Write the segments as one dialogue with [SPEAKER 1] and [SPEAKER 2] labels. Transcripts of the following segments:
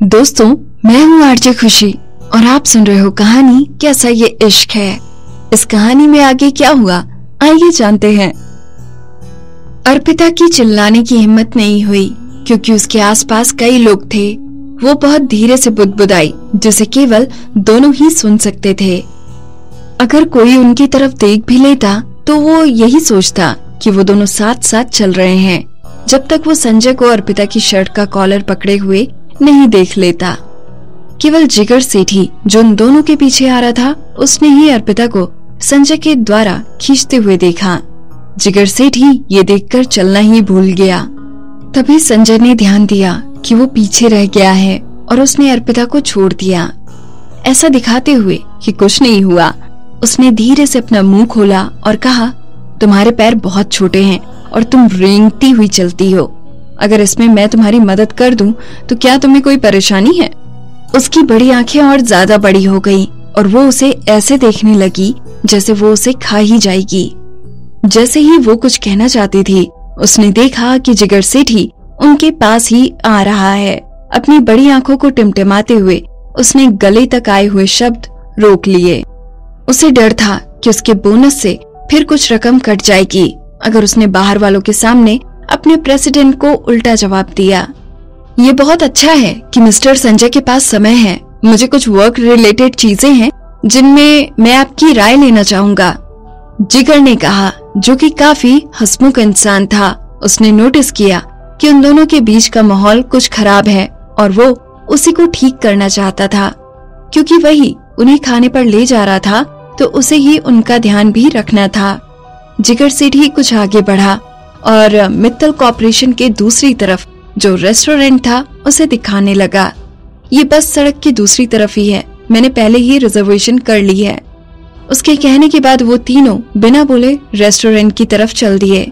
[SPEAKER 1] दोस्तों, मैं हूँ आरजे खुशी और आप सुन रहे हो कहानी कैसा ये इश्क है। इस कहानी में आगे क्या हुआ, आइए जानते हैं। अर्पिता की चिल्लाने की हिम्मत नहीं हुई क्योंकि उसके आसपास कई लोग थे। वो बहुत धीरे से बुदबुदाई जिसे केवल दोनों ही सुन सकते थे। अगर कोई उनकी तरफ देख भी लेता तो वो यही सोचता कि वो दोनों साथ साथ चल रहे हैं, जब तक वो संजय को अर्पिता की शर्ट का कॉलर पकड़े हुए नहीं देख लेता। केवल जिगर सेठी जो उन दोनों के पीछे आ रहा था, उसने ही अर्पिता को संजय के द्वारा खींचते हुए देखा। जिगर सेठी ये देखकर चलना ही भूल गया। तभी संजय ने ध्यान दिया कि वो पीछे रह गया है और उसने अर्पिता को छोड़ दिया। ऐसा दिखाते हुए कि कुछ नहीं हुआ, उसने धीरे से अपना मुंह खोला और कहा, तुम्हारे पैर बहुत छोटे हैं और तुम रेंगती हुई चलती हो। अगर इसमें मैं तुम्हारी मदद कर दूं तो क्या तुम्हें कोई परेशानी है? उसकी बड़ी आंखें और ज्यादा बड़ी हो गई और वो उसे ऐसे देखने लगी जैसे वो उसे खा ही जाएगी। जैसे ही वो कुछ कहना चाहती थी, उसने देखा कि जिगर सेठी उनके पास ही आ रहा है। अपनी बड़ी आंखों को टिमटिमाते हुए उसने गले तक आए हुए शब्द रोक लिए। उसे डर था कि उसके बोनस से फिर कुछ रकम कट जाएगी अगर उसने बाहर वालों के सामने अपने प्रेसिडेंट को उल्टा जवाब दिया। ये बहुत अच्छा है कि मिस्टर संजय के पास समय है। मुझे कुछ वर्क रिलेटेड चीजें हैं जिनमें मैं आपकी राय लेना चाहूंगा, जिगर ने कहा, जो कि काफी हंसमुख इंसान था। उसने नोटिस किया कि उन दोनों के बीच का माहौल कुछ खराब है और वो उसी को ठीक करना चाहता था। क्योंकि वही उन्हें खाने पर ले जा रहा था तो उसे ही उनका ध्यान भी रखना था। जिगर सेठी कुछ आगे बढ़ा और मित्तल कॉर्पोरेशन के दूसरी तरफ जो रेस्टोरेंट था उसे दिखाने लगा। ये बस सड़क की दूसरी तरफ ही है, मैंने पहले ही रिजर्वेशन कर ली है। उसके कहने के बाद वो तीनों बिना बोले रेस्टोरेंट की तरफ चल दिए।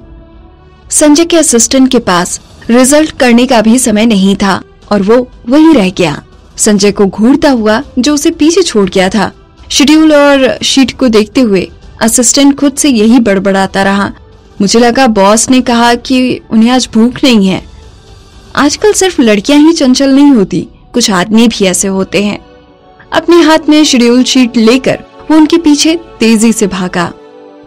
[SPEAKER 1] संजय के असिस्टेंट के पास रिजल्ट करने का भी समय नहीं था और वो वहीं रह गया, संजय को घूरता हुआ जो उसे पीछे छोड़ गया था। शेड्यूल और शीट को देखते हुए असिस्टेंट खुद से यही बड़बड़ाता रहा, मुझे लगा बॉस ने कहा कि उन्हें आज भूख नहीं है। आजकल सिर्फ लड़कियां ही चंचल नहीं होती, कुछ आदमी भी ऐसे होते हैं। अपने हाथ में शेड्यूल शीट लेकर वो उनके पीछे तेजी से भागा।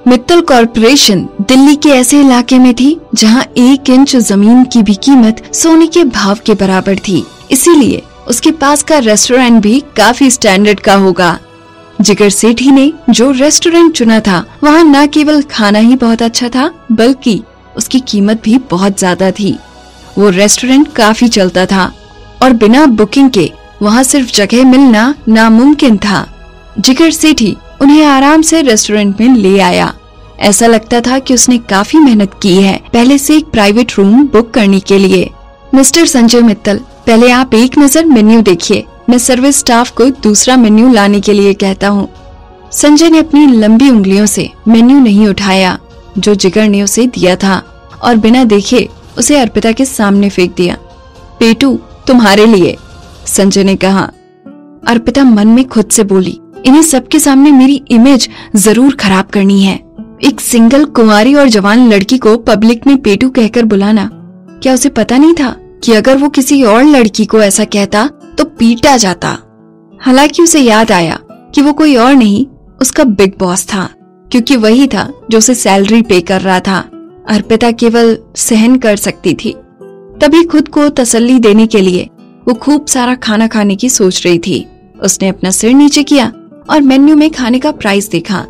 [SPEAKER 1] मित्तल कॉर्पोरेशन दिल्ली के ऐसे इलाके में थी जहां 1 इंच जमीन की भी कीमत सोने के भाव के बराबर थी, इसीलिए उसके पास का रेस्टोरेंट भी काफी स्टैंडर्ड का होगा। जिगर सेठी ने जो रेस्टोरेंट चुना था वहाँ न केवल खाना ही बहुत अच्छा था बल्कि उसकी कीमत भी बहुत ज्यादा थी। वो रेस्टोरेंट काफी चलता था और बिना बुकिंग के वहाँ सिर्फ जगह मिलना नामुमकिन था। जिगर सेठी उन्हें आराम से रेस्टोरेंट में ले आया। ऐसा लगता था कि उसने काफी मेहनत की है पहले से एक प्राइवेट रूम बुक करने के लिए। मिस्टर संजय मित्तल, पहले आप एक नजर मेन्यू देखिए, मैं सर्विस स्टाफ को दूसरा मेन्यू लाने के लिए कहता हूँ। संजय ने अपनी लंबी उंगलियों से मेन्यू नहीं उठाया जो जिगर ने उसे दिया था और बिना देखे उसे अर्पिता के सामने फेंक दिया। पेटू, तुम्हारे लिए, संजय ने कहा। अर्पिता मन में खुद से बोली, इन्हें सबके सामने मेरी इमेज जरूर खराब करनी है। एक सिंगल कुंवारी और जवान लड़की को पब्लिक में पेटू कहकर बुलाना, क्या उसे पता नहीं था कि अगर वो किसी और लड़की को ऐसा कहता तो पीटा जाता। हालांकि उसे याद आया कि वो कोई और नहीं, उसका बिग बॉस था, क्योंकि वही था जो उसे सैलरी पे कर रहा था। अर्पिता केवल सहन कर सकती थी। तभी खुद को तसल्ली देने के लिए वो खूब सारा खाना खाने की सोच रही थी। उसने अपना सिर नीचे किया और मेन्यू में खाने का प्राइस देखा।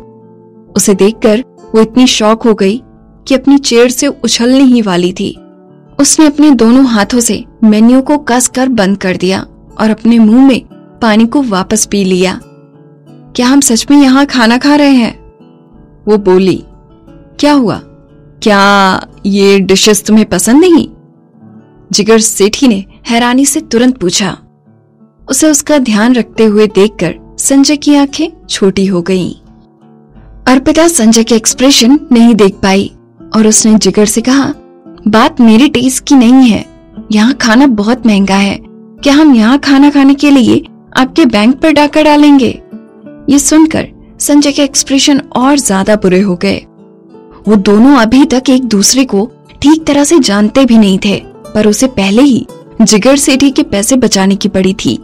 [SPEAKER 1] उसे देखकर वो इतनी शॉक हो गई कि अपनी चेयर से उछलने ही वाली थी। उसने अपने दोनों हाथों से मेन्यू को कसकर बंद कर दिया और अपने मुंह में पानी को वापस पी लिया। क्या हम सच में यहाँ खाना खा रहे हैं? वो बोली। क्या हुआ, क्या ये डिशेस तुम्हें पसंद नहीं? जिगर सेठी ने हैरानी से तुरंत पूछा। उसे उसका ध्यान रखते हुए देखकर संजय की आंखें छोटी हो गईं। अर्पिता संजय के एक्सप्रेशन नहीं देख पाई और उसने जिगर से कहा, बात मेरे टेस्ट की नहीं है, यहाँ खाना बहुत महंगा है, क्या हम यहाँ खाना खाने के लिए आपके बैंक पर डाका डालेंगे? ये सुनकर संजय के एक्सप्रेशन और ज्यादा बुरे हो गए। वो दोनों अभी तक एक दूसरे को ठीक तरह से जानते भी नहीं थे, पर उसे पहले ही जिगर सेठी के पैसे बचाने की पड़ी थी।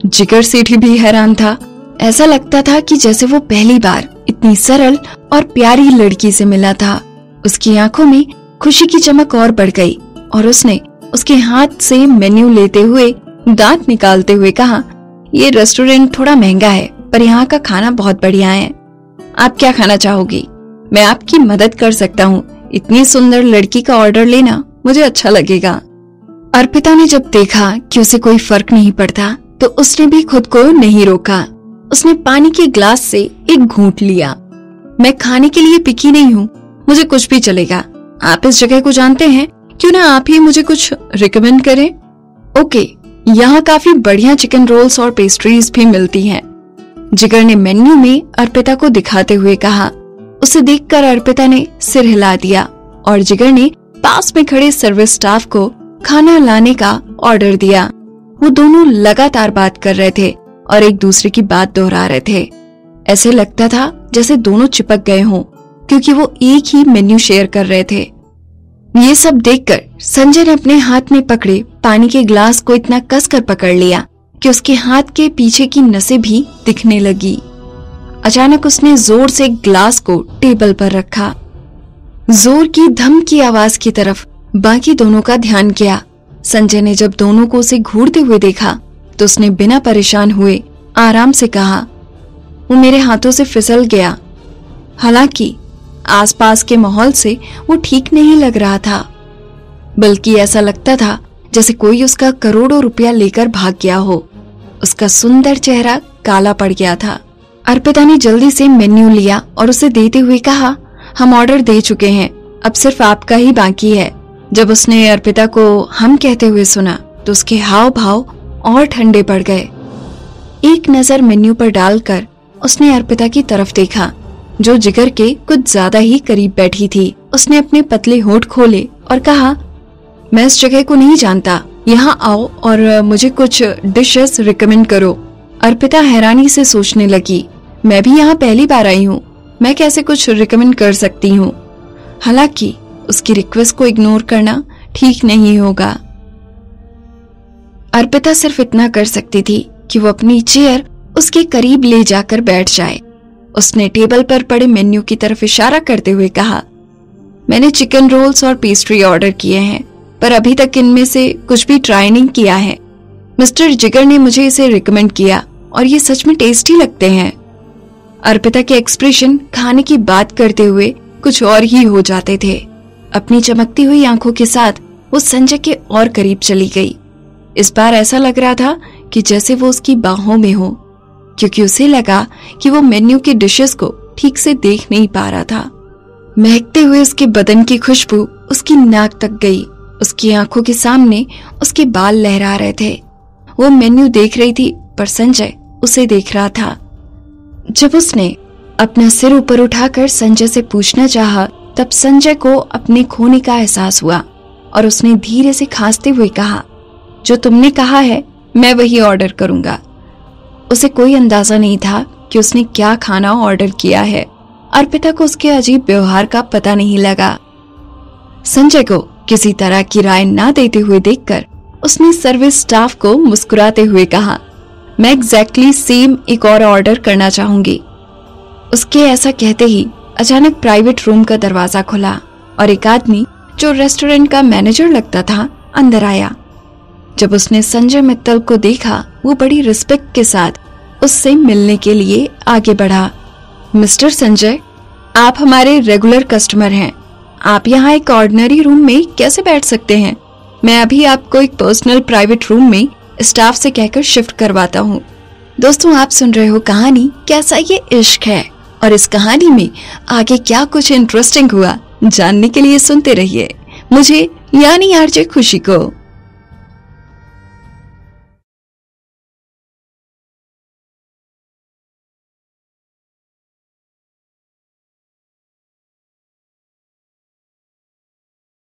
[SPEAKER 1] जिगर सेठी भी हैरान था। ऐसा लगता था कि जैसे वो पहली बार इतनी सरल और प्यारी लड़की से मिला था। उसकी आंखों में खुशी की चमक और बढ़ गई और उसने उसके हाथ से मेन्यू लेते हुए दांत निकालते हुए कहा, ये रेस्टोरेंट थोड़ा महंगा है पर यहाँ का खाना बहुत बढ़िया है। आप क्या खाना चाहोगी? मैं आपकी मदद कर सकता हूँ। इतनी सुंदर लड़की का ऑर्डर लेना मुझे अच्छा लगेगा। अर्पिता ने जब देखा कि उसे कोई फर्क नहीं पड़ता तो उसने भी खुद को नहीं रोका। उसने पानी के ग्लास से एक घूंट लिया। मैं खाने के लिए पिकी नहीं हूँ, मुझे कुछ भी चलेगा। आप इस जगह को जानते हैं, क्यों ना आप ही मुझे कुछ रिकमेंड करें। ओके, यहाँ काफी बढ़िया चिकन रोल्स और पेस्ट्रीज भी मिलती हैं। जिगर ने मेन्यू में अर्पिता को दिखाते हुए कहा। उसे देखकर अर्पिता ने सिर हिला दिया और जिगर ने पास में खड़े सर्विस स्टाफ को खाना लाने का ऑर्डर दिया। वो दोनों लगातार बात कर रहे थे और एक दूसरे की बात दोहरा रहे थे। ऐसे लगता था जैसे दोनों चिपक गए हों, क्योंकि वो एक ही मेन्यू शेयर कर रहे थे। ये सब देखकर संजय ने अपने हाथ में पकड़े पानी के ग्लास को इतना कसकर पकड़ लिया कि उसके हाथ के पीछे की नसें भी दिखने लगी। अचानक उसने जोर से ग्लास को टेबल पर रखा। जोर की धम की आवाज की तरफ बाकी दोनों का ध्यान गया। संजय ने जब दोनों को उसे घूरते हुए देखा तो उसने बिना परेशान हुए आराम से कहा, वो मेरे हाथों से फिसल गया। हालांकि आसपास के माहौल से वो ठीक नहीं लग रहा था, बल्कि ऐसा लगता था जैसे कोई उसका करोड़ों रुपया लेकर भाग गया हो। उसका सुंदर चेहरा काला पड़ गया था। अर्पिता ने जल्दी से मेन्यू लिया और उसे देते हुए कहा, हम ऑर्डर दे चुके हैं, अब सिर्फ आपका ही बाकी है। जब उसने अर्पिता को हम कहते हुए सुना तो उसके हाव भाव और ठंडे पड़ गए। एक नजर मेन्यू पर डालकर उसने अर्पिता की तरफ देखा, जो जिगर के कुछ ज्यादा ही करीब बैठी थी। उसने अपने पतले होंठ खोले और कहा, मैं इस जगह को नहीं जानता, यहाँ आओ और मुझे कुछ डिशेस रिकमेंड करो। अर्पिता हैरानी से सोचने लगी, मैं भी यहाँ पहली बार आई हूँ, मैं कैसे कुछ रिकमेंड कर सकती हूँ। हालांकि उसकी रिक्वेस्ट को इग्नोर करना ठीक नहीं होगा। अर्पिता सिर्फ इतना कर सकती थी कि वो अपनी चेयर उसके करीब ले जाकर बैठ जाए। उसने टेबल पर पड़े मेन्यू की तरफ इशारा करते हुए कहा, मैंने चिकन रोल्स और पेस्ट्री ऑर्डर किए हैं, पर अभी तक इनमें से कुछ भी ट्राई नहीं किया है। मिस्टर जिगर ने मुझे इसे रिकमेंड किया और ये सच में टेस्टी लगते हैं। अर्पिता के एक्सप्रेशन खाने की बात करते हुए कुछ और ही हो जाते थे। अपनी चमकती हुई आंखों के साथ वो संजय के और करीब चली गई। इस बार ऐसा लग रहा था कि जैसे वो उसकी बाहों में हो, क्योंकि उसे लगा कि वो मेन्यू की डिशेस को ठीक से देख नहीं पा रहा था। महकते हुए उसके बदन की खुशबू उसकी नाक तक गई। उसकी आंखों के सामने उसके बाल लहरा रहे थे। वो मेन्यू देख रही थी पर संजय उसे देख रहा था। जब उसने अपना सिर ऊपर उठाकर संजय से पूछना चाहा, तब संजय को अपने खोने का एहसास हुआ और उसने धीरे से खांसते हुए कहा, जो तुमने कहा है मैं वही ऑर्डर करूंगा। उसे कोई अंदाजा नहीं था कि उसने क्या खाना ऑर्डर किया है। अर्पिता को उसके अजीब व्यवहार का पता नहीं लगा। संजय को किसी तरह की राय ना देते हुए देखकर उसने सर्विस स्टाफ को मुस्कुराते हुए कहा, मैं एग्जैक्टली सेम एक और ऑर्डर करना चाहूंगी। उसके ऐसा कहते ही अचानक प्राइवेट रूम का दरवाजा खुला और एक आदमी जो रेस्टोरेंट का मैनेजर लगता था अंदर आया। जब उसने संजय मित्तल को देखा, वो बड़ी रिस्पेक्ट के साथ उससे मिलने के लिए आगे बढ़ा। मिस्टर संजय, आप हमारे रेगुलर कस्टमर हैं। आप यहाँ एक ऑर्डिनरी रूम में कैसे बैठ सकते हैं? मैं अभी आपको एक पर्सनल प्राइवेट रूम में स्टाफ से कहकर शिफ्ट करवाता हूँ। दोस्तों, आप सुन रहे हो कहानी कैसा ये इश्क है, और इस कहानी में आगे क्या कुछ इंटरेस्टिंग हुआ जानने के लिए सुनते रहिए मुझे यानी आरजे खुशी को।